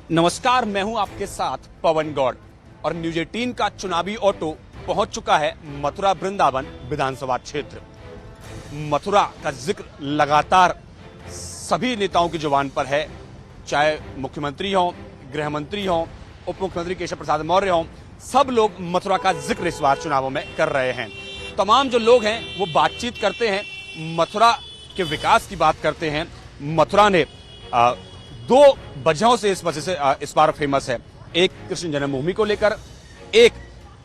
नमस्कार, मैं हूं आपके साथ पवन गौड़ और न्यूज 18 का चुनावी ऑटो पहुंच चुका है मथुरा वृंदावन विधानसभा क्षेत्र। मथुरा का जिक्र लगातार सभी नेताओं की जुबान पर है, चाहे मुख्यमंत्री हों, गृह मंत्री हों, उप मुख्यमंत्री केशव प्रसाद मौर्य हों, सब लोग मथुरा का जिक्र इस बार चुनावों में कर रहे हैं। तमाम जो लोग हैं वो बातचीत करते हैं, मथुरा के विकास की बात करते हैं। मथुरा ने दो वजहों से इस बार फेमस है। एक कृष्ण जन्मभूमि को लेकर, एक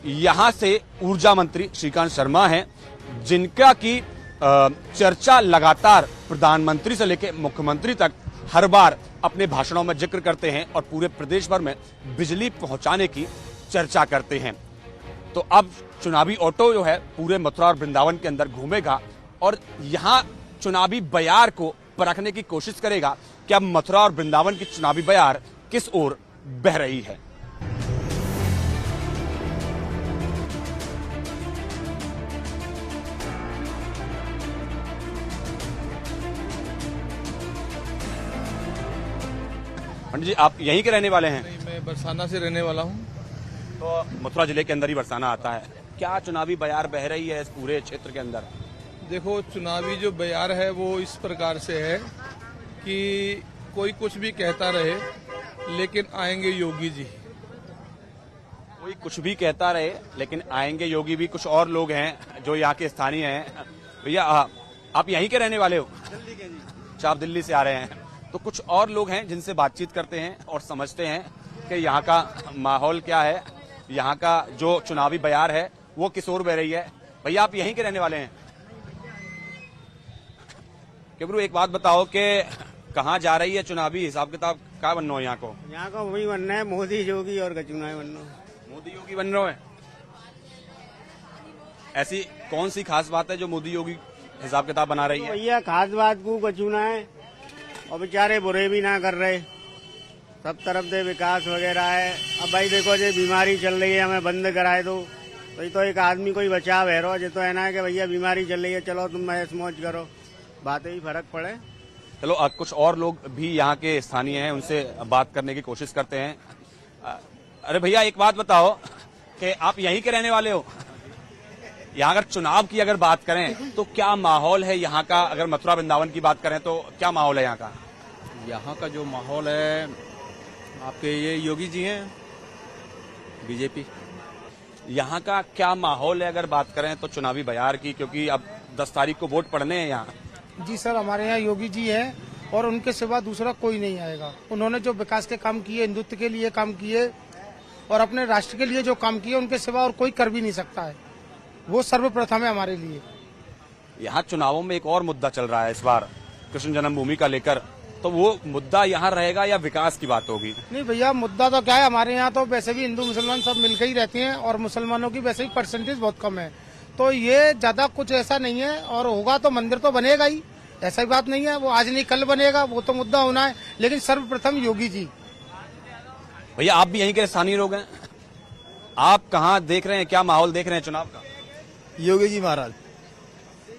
यहां से ऊर्जा मंत्री श्रीकांत शर्मा हैं, जिनका की चर्चा लगातार प्रधानमंत्री से लेकर मुख्यमंत्री तक हर बार अपने भाषणों में जिक्र करते हैं और पूरे प्रदेश भर में बिजली पहुंचाने की चर्चा करते हैं। तो अब चुनावी ऑटो जो है पूरे मथुरा और वृंदावन के अंदर घूमेगा और यहां चुनावी बयार को परखने की कोशिश करेगा कि अब मथुरा और वृंदावन की चुनावी बयार किस ओर बह रही है। पंडित जी, आप यहीं के रहने वाले हैं? नहीं, मैं बरसाना से रहने वाला हूं। तो मथुरा जिले के अंदर ही बरसाना आता है। क्या चुनावी बयार बह रही है इस पूरे क्षेत्र के अंदर? देखो, चुनावी जो बयार है वो इस प्रकार से है कि कोई कुछ भी कहता रहे, लेकिन आएंगे योगी जी। कोई कुछ भी कहता रहे लेकिन आएंगे योगी भी। कुछ और लोग हैं जो यहाँ के स्थानीय हैं। भैया, आप यहीं के रहने वाले हो? दिल्ली के जी। अच्छा, आप दिल्ली से आ रहे हैं। तो कुछ और लोग हैं जिनसे बातचीत करते हैं और समझते हैं कि यहाँ का माहौल क्या है, यहाँ का जो चुनावी बयार है वो किस ओर बह रही है। भैया, आप यहीं के रहने वाले हैं? केबरू, एक बात बताओ कि कहाँ जा रही है चुनावी हिसाब किताब? क्या बनना है यहाँ को? यहाँ को वही बनना है, मोदी योगी और चुनाव बनना है। मोदी योगी बन रहे हैं। ऐसी कौन सी खास बात है जो मोदी योगी हिसाब किताब बना रही है? भैया, खास बात को कचूना है और बेचारे बुरे भी ना कर रहे, सब तरफ से विकास वगैरह है। अब भाई देखो, जो बीमारी चल रही है हमें बंद कराए दो, तो एक आदमी कोई बचाव है रो, जो तो है ना कि भैया बीमारी चल रही है, चलो तुम ऐश मौज करो, बातें ही फर्क पड़े। चलो, कुछ और लोग भी यहाँ के स्थानीय हैं, उनसे बात करने की कोशिश करते हैं। अरे भैया, एक बात बताओ कि आप यहीं के रहने वाले हो? यहाँ अगर चुनाव की अगर बात करें तो क्या माहौल है यहाँ का? अगर मथुरा वृंदावन की बात करें तो क्या माहौल है यहाँ का? यहाँ का जो माहौल है, आपके ये योगी जी हैं, बीजेपी। यहाँ का क्या माहौल है अगर बात करें तो चुनावी बयार की? क्योंकि अब 10 तारीख को वोट पड़ने हैं यहाँ। जी सर, हमारे यहाँ योगी जी हैं और उनके सिवा दूसरा कोई नहीं आएगा। उन्होंने जो विकास के काम किए, हिंदुत्व के लिए काम किए और अपने राष्ट्र के लिए जो काम किए, उनके सिवा और कोई कर भी नहीं सकता है। वो सर्वप्रथम है हमारे लिए। यहाँ चुनावों में एक और मुद्दा चल रहा है इस बार, कृष्ण जन्मभूमि का लेकर। तो वो मुद्दा यहाँ रहेगा या विकास की बात होगी? नहीं भैया, मुद्दा तो क्या है, हमारे यहाँ तो वैसे भी हिंदू मुसलमान सब मिलकर ही रहते हैं और मुसलमानों की वैसे ही परसेंटेज बहुत कम है, तो ये ज्यादा कुछ ऐसा नहीं है। और होगा तो मंदिर तो बनेगा ही, ऐसा ही बात नहीं है, वो आज नहीं कल बनेगा, वो तो मुद्दा होना है, लेकिन सर्वप्रथम योगी जी। भैया, आप भी यहीं के स्थानीय लोग हैं, आप कहाँ देख रहे हैं, क्या माहौल देख रहे हैं चुनाव का? योगी जी महाराज,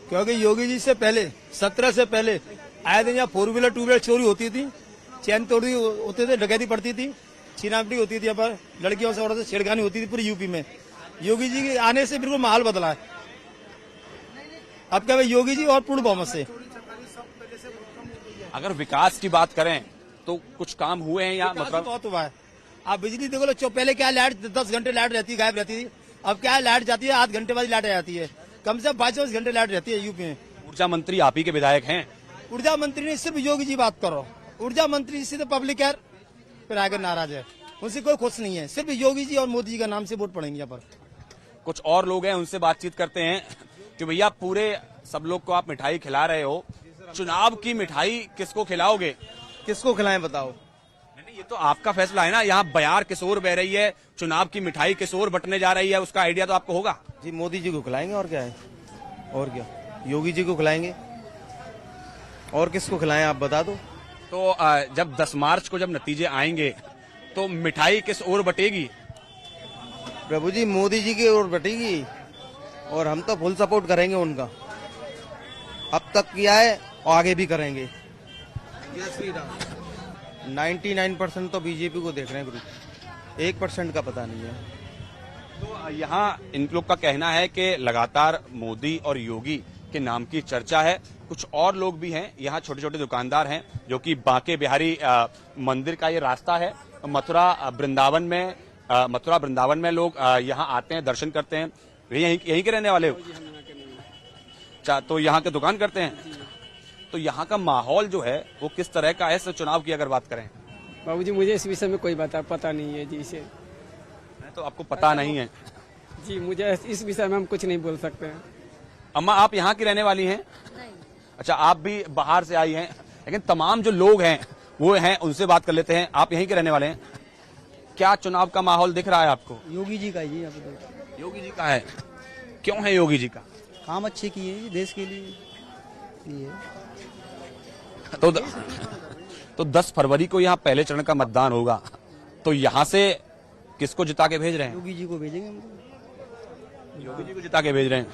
क्योंकि योगी जी से पहले 17 से पहले आए दिन यहाँ 4 व्हीलर 2 व्हीलर चोरी होती थी, चैन तोड़ी होते थे, डकैती पड़ती थी, छीनापटी होती थी, यहाँ पर लड़कियों से औरतों से छेड़खानी होती थी पूरी यूपी में। योगी जी के आने से बिल्कुल माहौल बदला है। अब क्या योगी जी और पूर्ण बहुमत से। अगर विकास की बात करें तो कुछ काम हुए हैं यहाँ? मतलब बहुत हुआ है। आप बिजली देखो लो, पहले क्या लाइट 10 घंटे लाइट रहती, गायब रहती थी, अब क्या है, लाइट जाती है 8 घंटे बाद लाइट आ जाती है, कम से कम 5-10 घंटे लाइट रहती है यूपी में। ऊर्जा मंत्री आप ही के विधायक हैं? ऊर्जा मंत्री ने सिर्फ योगी जी बात करो, ऊर्जा मंत्री से तो पब्लिक यार फिर आगे नाराज है, उनसे कोई खुश नहीं है, सिर्फ योगी जी और मोदी जी का नाम से वोट पड़ेंगे यहाँ पर। कुछ और लोग हैं, उनसे बातचीत करते हैं कि भैया, पूरे सब लोग को आप मिठाई खिला रहे हो, चुनाव की मिठाई किसको खिलाओगे? किसको खिलाएं बताओ? नहीं, ये तो आपका फैसला है ना। यहाँ बयार किस ओर बह रही है, चुनाव की मिठाई किस ओर बंटने जा रही है, उसका आइडिया तो आपको होगा। जी मोदी जी को खिलाएंगे, और क्या है, और क्या, योगी जी को खिलाएंगे, और किसको खिलाएं आप बता दो। तो जब 10 मार्च को जब नतीजे आएंगे तो मिठाई किस ओर बटेगी? प्रभु जी, मोदी जी की ओर बटेगी और हम तो फुल सपोर्ट करेंगे उनका, अब तक किया है और आगे भी करेंगे। जय श्री राम। 99% तो बीजेपी को देख रहे हैं गुरु, 1% का पता नहीं है। तो यहाँ इन लोग का कहना है कि लगातार मोदी और योगी के नाम की चर्चा है। कुछ और लोग भी हैं, यहाँ छोटे छोटे दुकानदार हैं, जो कि बांके बिहारी मंदिर का ये रास्ता है। मथुरा वृंदावन में लोग यहाँ आते हैं, दर्शन करते हैं। यहीं के रहने वाले हो? अच्छा, तो यहाँ के दुकान करते हैं। तो यहाँ का माहौल जो है वो किस तरह का है इस चुनाव की अगर बात करें? बाबूजी मुझे इस विषय में कोई पता नहीं है जी। इसे तो आपको पता नहीं है जी, मुझे इस विषय में हम कुछ नहीं बोल सकते हैं। अम्मा, आप यहाँ की रहने वाली हैं? नहीं। अच्छा, आप भी बाहर से आई हैं, लेकिन तमाम जो लोग हैं वो हैं, उनसे बात कर लेते हैं। आप यहीं के रहने वाले हैं, क्या चुनाव का माहौल दिख रहा है आपको? योगी जी का जी, योगी जी का है। क्यों है योगी जी का? काम अच्छे किए देश के लिए। तो 10 फरवरी को यहाँ पहले चरण का मतदान होगा, तो यहाँ से किसको जिता के भेज रहे हैं? योगी जी को भेजेंगे। योगी जी को जिता के भेज रहे हैं।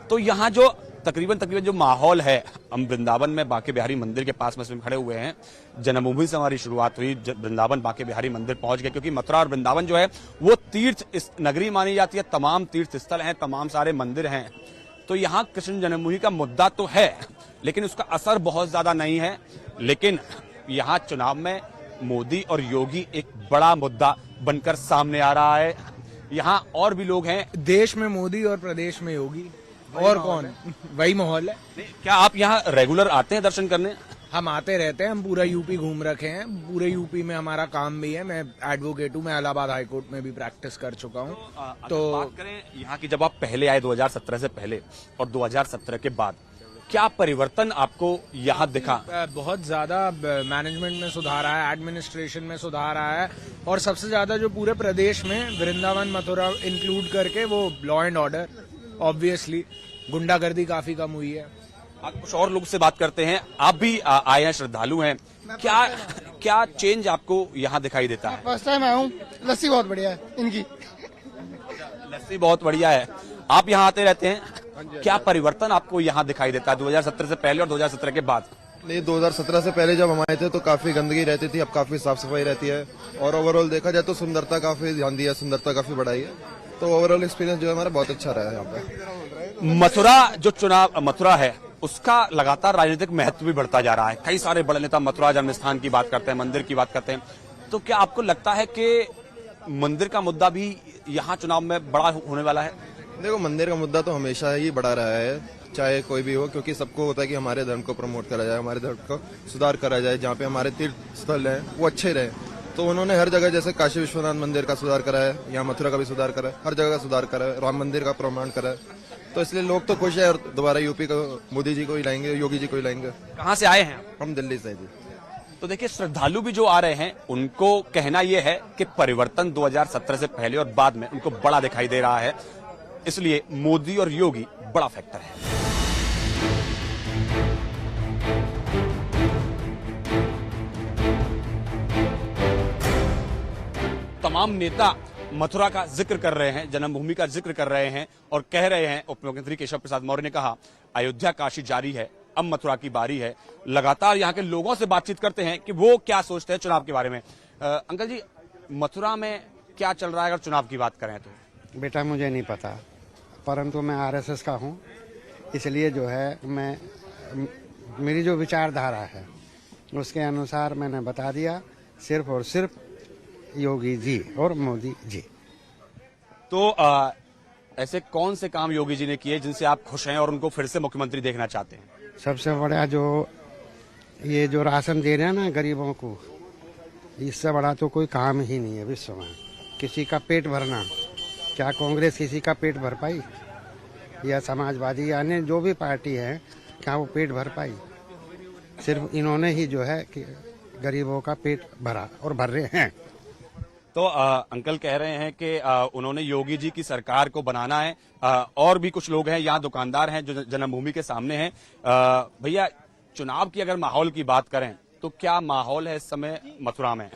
तो यहाँ जो तकरीबन जो माहौल है, हम वृंदावन में बांके बिहारी मंदिर के पास में खड़े हुए हैं। जन्मभूमि से हमारी शुरुआत हुई, वृंदावन बांके बिहारी मंदिर पहुंच गए, क्योंकि मथुरा और वृंदावन जो है वो तीर्थ नगरी मानी जाती है। तमाम तीर्थ स्थल हैं, तमाम सारे मंदिर हैं। तो यहाँ कृष्ण जन्मभूमि का मुद्दा तो है, लेकिन उसका असर बहुत ज्यादा नहीं है। लेकिन यहाँ चुनाव में मोदी और योगी एक बड़ा मुद्दा बनकर सामने आ रहा है। यहाँ और भी लोग हैं। देश में मोदी और प्रदेश में योगी, और कौन? वही माहौल है। क्या आप यहाँ रेगुलर आते हैं दर्शन करने? हम आते रहते हैं, हम पूरा यूपी घूम रखे हैं। पूरे यूपी में हमारा काम भी है। मैं एडवोकेट हूँ, मैं इलाहाबाद हाईकोर्ट में भी प्रैक्टिस कर चुका हूँ। तो बात करें यहाँ की, जब आप पहले आए 2017 से पहले और 2017 के बाद, क्या परिवर्तन आपको यहाँ दिखा? बहुत ज्यादा मैनेजमेंट में सुधार आया, एडमिनिस्ट्रेशन में सुधार आया है, और सबसे ज्यादा जो पूरे प्रदेश में वृंदावन मथुरा इंक्लूड करके वो लॉ एंड ऑर्डर, ऑब्वियसली गुंडागर्दी काफी कम हुई है। कुछ और लोग से बात करते हैं। आप भी आए हैं, श्रद्धालु हैं, क्या चेंज आपको यहाँ दिखाई देता है? फर्स्ट टाइम आया हूँ। लस्सी बहुत बढ़िया है इनकी। लस्सी बहुत बढ़िया है। आप यहाँ आते रहते हैं, क्या परिवर्तन आपको यहाँ दिखाई देता है 2017 से पहले और 2017 के बाद? नहीं, 2017 से पहले जब हम आए थे तो काफी गंदगी रहती थी, अब काफी साफ सफाई रहती है। और ओवरऑल देखा जाए तो सुंदरता काफी ध्यान दिया, सुंदरता काफी बढ़ाई है। तो ओवरऑल एक्सपीरियंस जो है हमारा बहुत अच्छा रहा है यहाँ पे। मथुरा है, उसका लगातार राजनीतिक महत्व भी बढ़ता जा रहा है। कई सारे बड़े नेता मथुरा जन्म स्थान की बात करते हैं, मंदिर की बात करते हैं। तो क्या आपको लगता है कि मंदिर का मुद्दा भी यहाँ चुनाव में बड़ा होने वाला है? देखो, मंदिर का मुद्दा तो हमेशा ही बढ़ा रहा है, चाहे कोई भी हो, क्योंकि सबको होता है कि हमारे धर्म को प्रमोट करा जाए, हमारे धर्म को सुधार करा जाए, जहाँ पे हमारे तीर्थ स्थल है वो अच्छे रहे। तो उन्होंने हर जगह, जैसे काशी विश्वनाथ मंदिर का सुधार करा है, यहाँ मथुरा का भी सुधार करा है, हर जगह का सुधार करा है, राम मंदिर का प्रमाण करा है। तो इसलिए लोग तो खुश है, और दोबारा यूपी को मोदी जी को ही लाएंगे, योगी जी को ही लाएंगे। कहाँ से आए हैं? हम दिल्ली से जी। तो देखिए, श्रद्धालु भी जो आ रहे हैं, उनको कहना यह है कि परिवर्तन 2017 से पहले और बाद में उनको बड़ा दिखाई दे रहा है। इसलिए मोदी और योगी बड़ा फैक्टर है। तमाम नेता मथुरा का जिक्र कर रहे हैं, जन्मभूमि का जिक्र कर रहे हैं, और कह रहे हैं, उप मुख्यमंत्री केशव प्रसाद मौर्य ने कहा, अयोध्या काशी जारी है, अब मथुरा की बारी है। लगातार यहाँ के लोगों से बातचीत करते हैं कि वो क्या सोचते हैं चुनाव के बारे में। अंकल जी, मथुरा में क्या चल रहा है अगर चुनाव की बात करें तो? बेटा मुझे नहीं पता, परंतु मैं आरएसएस का हूँ, इसलिए जो है मेरी जो विचारधारा है उसके अनुसार मैंने बता दिया, सिर्फ और सिर्फ योगी जी और मोदी जी। तो ऐसे कौन से काम योगी जी ने किए जिनसे आप खुश हैं और उनको फिर से मुख्यमंत्री देखना चाहते हैं? सबसे बड़ा ये जो राशन दे रहे हैं ना गरीबों को, इससे बड़ा तो कोई काम ही नहीं है विश्व में। किसी का पेट भरना, क्या कांग्रेस किसी का पेट भर पाई, या समाजवादी या अन्य जो भी पार्टी है, क्या वो पेट भर पाई? सिर्फ इन्होंने ही जो है कि गरीबों का पेट भरा और भर रहे हैं। तो अंकल कह रहे हैं कि उन्होंने योगी जी की सरकार को बनाना है। और भी कुछ लोग हैं यहाँ, दुकानदार हैं जो जन्मभूमि के सामने हैं। भैया, चुनाव की अगर माहौल की बात करें तो क्या माहौल है इस समय मथुरा में?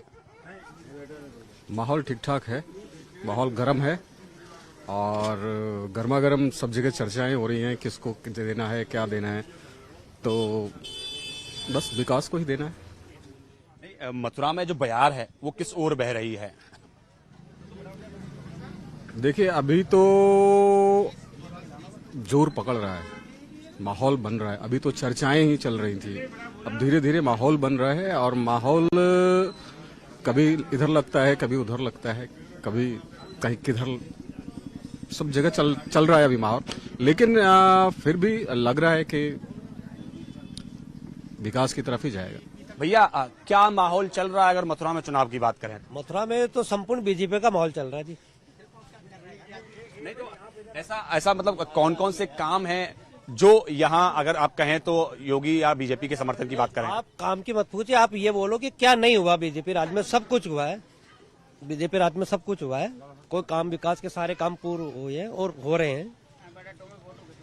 माहौल ठीक ठाक है, माहौल गर्म है, और गर्मा गर्म सब जगह चर्चाएं हो रही हैं, किसको देना है, क्या देना है। तो बस विकास को ही देना है। मथुरा में जो बयार है वो किस ओर बह रही है? देखिए, अभी तो जोर पकड़ रहा है, माहौल बन रहा है। अभी तो चर्चाएं ही चल रही थी, अब धीरे धीरे माहौल बन रहा है और माहौल कभी इधर लगता है, कभी उधर लगता है, कभी कहीं किधर, सब जगह चल रहा है अभी माहौल। लेकिन फिर भी लग रहा है कि विकास की तरफ ही जाएगा। भैया, क्या माहौल चल रहा है अगर मथुरा में चुनाव की बात करें? मथुरा में तो संपूर्ण बीजेपी का माहौल चल रहा है जी। नहीं तो ऐसा मतलब कौन कौन से काम हैं जो यहाँ अगर आप कहें तो योगी या बीजेपी के समर्थन की बात करें? आप काम की मत पूछिए, आप ये बोलो कि क्या नहीं हुआ। बीजेपी राज में सब कुछ हुआ है, बीजेपी राज में सब कुछ हुआ है। कोई काम, विकास के सारे काम पूर्ण हुए हैं और हो रहे हैं।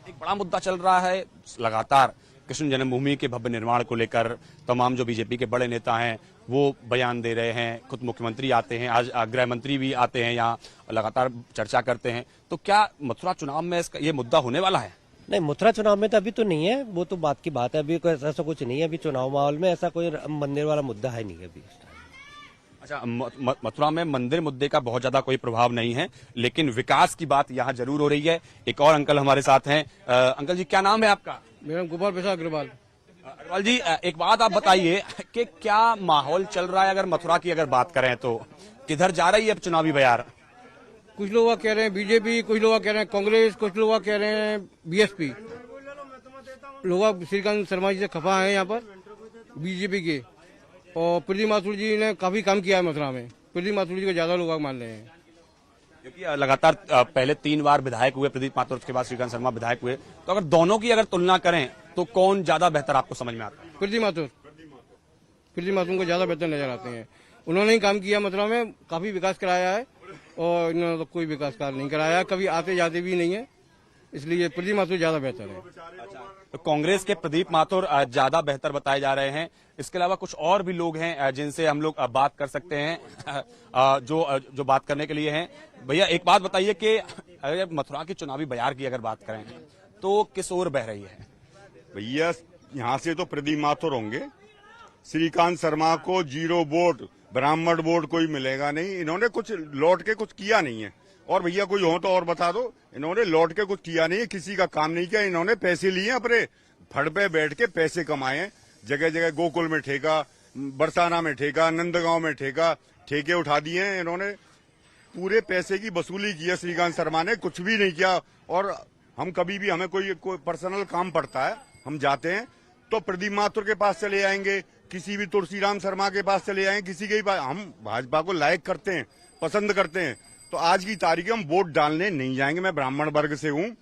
एक बड़ा मुद्दा चल रहा है लगातार कृष्ण जन्मभूमि के भव्य निर्माण को लेकर। तमाम जो बीजेपी के बड़े नेता हैं वो बयान दे रहे हैं, खुद मुख्यमंत्री आते हैं, आज गृह मंत्री भी आते हैं यहाँ, लगातार चर्चा करते हैं। तो क्या मथुरा चुनाव में इसका ये मुद्दा होने वाला है? नहीं, मथुरा चुनाव में तो अभी तो नहीं है, वो तो बात की बात है। अभी कोई ऐसा कुछ नहीं है, अभी चुनाव माहौल में ऐसा कोई मंदिर वाला मुद्दा है नहीं अभी। अच्छा, मथुरा में मंदिर मुद्दे का बहुत ज्यादा कोई प्रभाव नहीं है, लेकिन विकास की बात यहाँ जरूर हो रही है। एक और अंकल हमारे साथ हैं। अंकल जी, क्या नाम है आपका? मेरा गोपाल प्रसाद अग्रवाल। अग्रवाल जी, एक बात आप बताइए कि क्या माहौल चल रहा है अगर मथुरा की अगर बात करें तो किधर जा रही है अब चुनावी बयार? कुछ लोग कह रहे हैं बीजेपी, कुछ लोग कह रहे हैं कांग्रेस, कुछ लोग कह रहे हैं बीएसपी। लोग श्रीकांत शर्मा जी से खफा है यहाँ पर बीजेपी के, और प्रदीप माथुर जी ने काफी काम किया है मथुरा में। प्रदीप माथुर जी को ज्यादा लोग मान रहे हैं, क्योंकि लगातार पहले 3 बार विधायक हुए प्रदीप माथुर, उसके बाद श्रीकांत शर्मा विधायक हुए। तो अगर दोनों की अगर तुलना करें तो कौन ज्यादा बेहतर आपको समझ में आता है? प्रदीप माथुर को ज्यादा बेहतर नजर आते हैं। उन्होंने ही काम किया मथुरा में, काफी विकास कराया है, और इन्होंने तो कोई विकास कार्य नहीं कराया, कभी आते जाते भी नहीं है, इसलिए प्रदीप माथुर ज्यादा बेहतर है। तो कांग्रेस के प्रदीप माथुर ज्यादा बेहतर बताए जा रहे हैं। इसके अलावा कुछ और भी लोग हैं जिनसे हम लोग बात कर सकते हैं, जो बात करने के लिए हैं। भैया, एक बात बताइए कि अगर मथुरा की चुनावी बयार की अगर बात करें तो किस ओर बह रही है? भैया, यहाँ से तो प्रदीप माथुर होंगे। श्रीकांत शर्मा को 0 वोट, ब्राह्मण वोट कोई मिलेगा नहीं। इन्होंने कुछ लौट के कुछ किया नहीं है। और भैया कोई हो तो और बता दो, इन्होंने लौट के कुछ किया नहीं है, किसी का काम नहीं किया। इन्होंने पैसे लिए अपने फड़ पे बैठ के पैसे कमाए हैं। जगह जगह गोकुल में ठेका, बरसाना में ठेका, नंदगांव में ठेका, ठेके उठा दिए हैं इन्होंने। पूरे पैसे की वसूली की है श्रीकांत शर्मा ने, कुछ भी नहीं किया। और हम कभी भी, हमें कोई पर्सनल काम पड़ता है, हम जाते हैं तो प्रदीप माथुर के पास चले जाएंगे, किसी भी तुलसीराम शर्मा के पास चले जाएंगे, किसी के भी पास। हम भाजपा को लाइक करते हैं, पसंद करते हैं। तो आज की तारीख हम वोट डालने नहीं जाएंगे। मैं ब्राह्मण वर्ग से हूँ,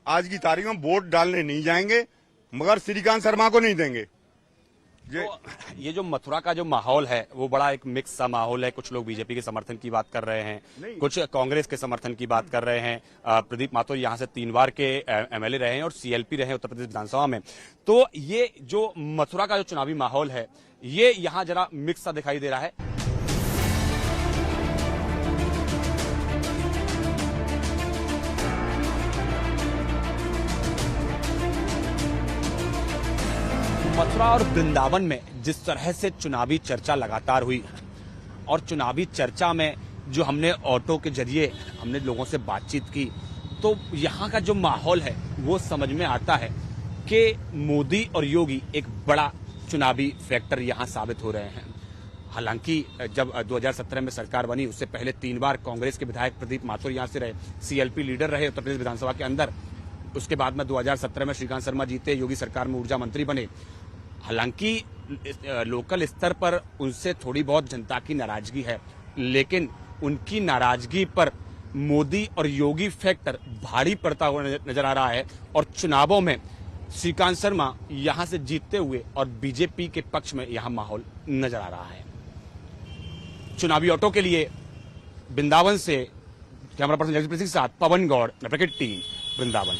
आज की तारीख हम वोट डालने नहीं जाएंगे, मगर श्रीकांत शर्मा को नहीं देंगे। ये जो मथुरा का जो माहौल है वो बड़ा एक मिक्स सा माहौल है। कुछ लोग बीजेपी के समर्थन की बात कर रहे हैं, कुछ कांग्रेस के समर्थन की बात कर रहे हैं। प्रदीप माथुर यहाँ से 3 बार के एमएलए रहे हैं और सीएलपी रहे हैं उत्तर प्रदेश विधानसभा में। तो ये जो मथुरा का जो चुनावी माहौल है ये यहाँ जरा मिक्स सा दिखाई दे रहा है। मथुरा और वृंदावन में जिस तरह से चुनावी चर्चा लगातार हुई, और चुनावी चर्चा में जो हमने ऑटो के जरिए हमने लोगों से बातचीत की, तो यहाँ का जो माहौल है वो समझ में आता है कि मोदी और योगी एक बड़ा चुनावी फैक्टर यहाँ साबित हो रहे हैं। हालांकि जब 2017 में सरकार बनी उससे पहले 3 बार कांग्रेस के विधायक प्रदीप माथुर यहाँ से रहे, सीएलपी लीडर रहे उत्तर प्रदेश विधानसभा के अंदर। उसके बाद में 2017 में श्रीकांत शर्मा जीते, योगी सरकार में ऊर्जा मंत्री बने। हालांकि लोकल स्तर पर उनसे थोड़ी बहुत जनता की नाराजगी है, लेकिन उनकी नाराजगी पर मोदी और योगी फैक्टर भारी पड़ता हुआ नजर आ रहा है। और चुनावों में श्रीकांत शर्मा यहां से जीतते हुए और बीजेपी के पक्ष में यहां माहौल नजर आ रहा है। चुनावी ऑटो के लिए वृंदावन से कैमरा पर्सन जगदीप सिंह के साथ पवन गौड़, नेटवर्क 18 वृंदावन।